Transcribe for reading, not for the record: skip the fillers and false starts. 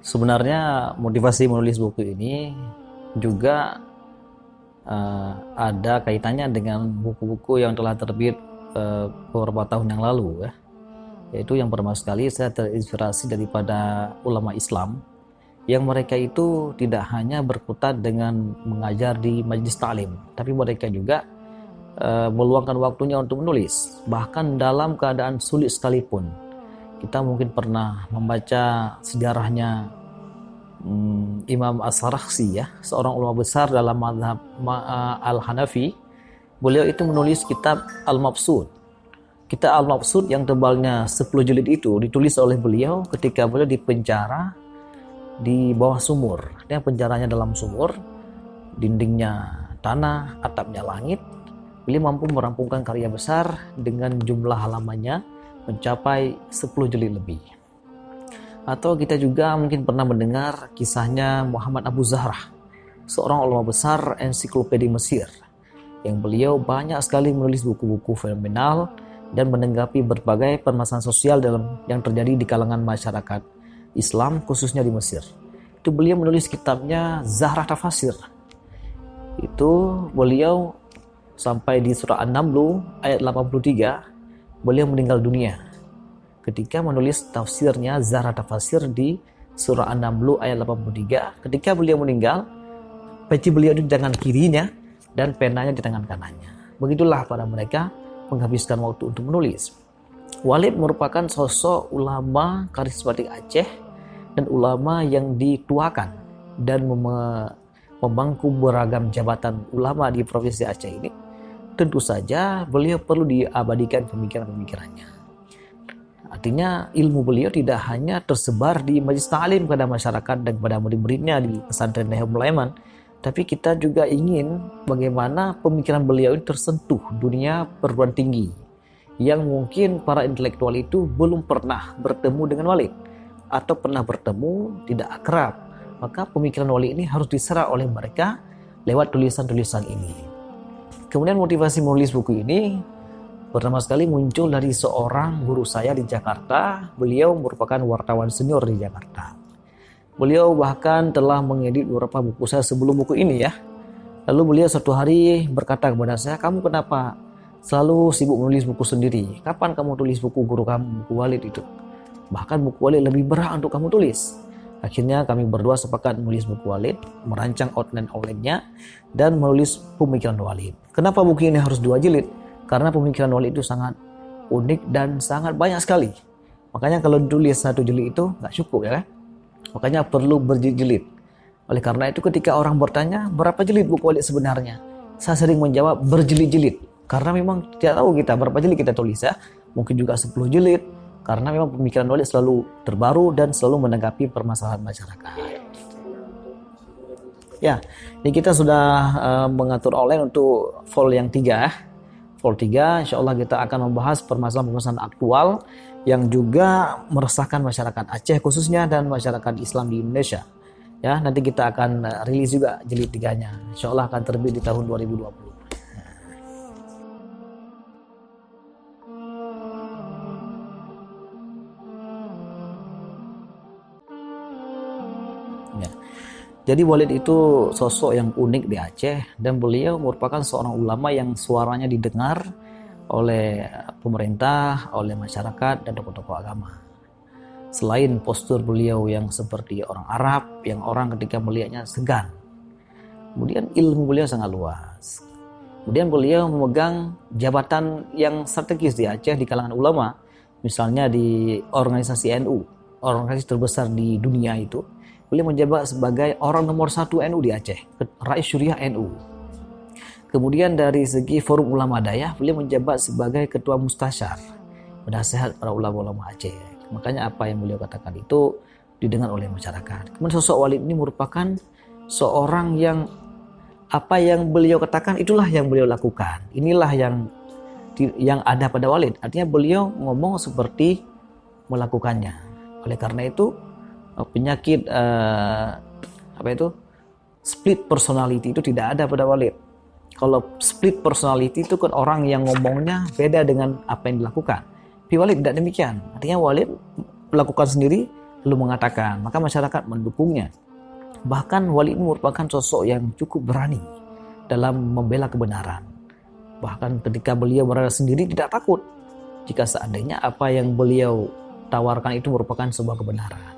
Sebenarnya motivasi menulis buku ini juga ada kaitannya dengan buku-buku yang telah terbit beberapa tahun yang lalu ya. Yaitu yang pertama sekali saya terinspirasi daripada ulama Islam yang mereka itu tidak hanya berkutat dengan mengajar di majelis ta'lim, tapi mereka juga meluangkan waktunya untuk menulis, bahkan dalam keadaan sulit sekalipun. Kita mungkin pernah membaca sejarahnya Imam As-Sarakhsi ya, seorang ulama besar dalam mazhab Al-Hanafi. Beliau itu menulis kitab Al-Mabsut. Kitab Al-Mabsut yang tebalnya 10 jilid itu ditulis oleh beliau ketika beliau dipenjara di bawah sumur. Dia penjaranya dalam sumur, dindingnya tanah, atapnya langit. Beliau mampu merampungkan karya besar dengan jumlah halamannya mencapai 10 jilid lebih. Atau kita juga mungkin pernah mendengar kisahnya Muhammad Abu Zahrah, seorang ulama besar ensiklopedi Mesir, yang beliau banyak sekali menulis buku-buku fenomenal dan menanggapi berbagai permasalahan sosial yang terjadi di kalangan masyarakat Islam khususnya di Mesir. Itu beliau menulis kitabnya Zahrah Tafasir. Itu beliau sampai di surah An-Naml ayat 83 beliau meninggal dunia ketika menulis tafsirnya Zahrah Tafasir di surah An-Naml ayat 83. Ketika beliau meninggal, peci beliau di tangan kirinya dan penanya di tangan kanannya. Begitulah para mereka menghabiskan waktu untuk menulis. Walid merupakan sosok ulama karismatik Aceh dan ulama yang dituakan dan memangku beragam jabatan ulama di provinsi Aceh ini. Tentu saja beliau perlu diabadikan pemikiran-pemikirannya. Artinya ilmu beliau tidak hanya tersebar di majelis ta'lim kepada masyarakat dan kepada murid-muridnya di pesantren Nahum Sulaiman, tapi kita juga ingin bagaimana pemikiran beliau ini tersentuh dunia perguruan tinggi yang mungkin para intelektual itu belum pernah bertemu dengan Walid atau pernah bertemu tidak akrab. Maka pemikiran Walid ini harus diserap oleh mereka lewat tulisan-tulisan ini. Kemudian motivasi menulis buku ini pertama sekali muncul dari seorang guru saya di Jakarta. Beliau merupakan wartawan senior di Jakarta. Beliau bahkan telah mengedit beberapa buku saya sebelum buku ini ya. Lalu beliau suatu hari berkata kepada saya, "Kamu kenapa selalu sibuk menulis buku sendiri? Kapan kamu tulis buku guru kamu, buku Walid itu? Bahkan buku Walid lebih berat untuk kamu tulis." Akhirnya kami berdua sepakat menulis buku Walid, merancang outline-nya, dan menulis pemikiran Walid. Kenapa buku ini harus 2 jilid? Karena pemikiran Walid itu sangat unik dan sangat banyak sekali. Makanya kalau ditulis 1 jilid itu nggak cukup ya kan? Makanya perlu berjilid. Oleh karena itu ketika orang bertanya berapa jilid buku Walid sebenarnya, saya sering menjawab berjilid-jilid. Karena memang tidak tahu kita berapa jilid kita tulis ya. Mungkin juga 10 jilid. Karena memang pemikiran Walid selalu terbaru dan selalu menanggapi permasalahan masyarakat. Ya, ini kita sudah mengatur outline untuk vol yang 3. Vol 3 insya Allah kita akan membahas permasalahan-permasalahan aktual yang juga meresahkan masyarakat Aceh khususnya dan masyarakat Islam di Indonesia. Ya, nanti kita akan rilis juga jilid 3-nya. Insya Allah akan terbit di tahun 2020. Ya. Jadi Walid itu sosok yang unik di Aceh dan beliau merupakan seorang ulama yang suaranya didengar oleh pemerintah, oleh masyarakat dan tokoh-tokoh agama. Selain postur beliau yang seperti orang Arab, yang orang ketika melihatnya segan. Kemudian ilmu beliau sangat luas. Kemudian beliau memegang jabatan yang strategis di Aceh di kalangan ulama. Misalnya di organisasi NU, organisasi terbesar di dunia itu. Beliau menjabat sebagai orang nomor 1 NU di Aceh, Rais Syuriah NU. Kemudian dari segi Forum Ulama Dayah, beliau menjabat sebagai Ketua Mustasyar, penasehat para ulama-ulama Aceh. Makanya apa yang beliau katakan itu didengar oleh masyarakat. Kemudian sosok Walid ini merupakan seorang yang apa yang beliau katakan itulah yang beliau lakukan. Inilah yang ada pada Walid. Artinya beliau ngomong seperti melakukannya. Oleh karena itu penyakit split personality itu tidak ada pada Walid. Kalau split personality itu kan orang yang ngomongnya beda dengan apa yang dilakukan. Tapi Walid tidak demikian. Artinya Walid melakukan sendiri, lalu mengatakan, maka masyarakat mendukungnya. Bahkan Walid ini merupakan sosok yang cukup berani dalam membela kebenaran. Bahkan ketika beliau berada sendiri tidak takut jika seandainya apa yang beliau tawarkan itu merupakan sebuah kebenaran.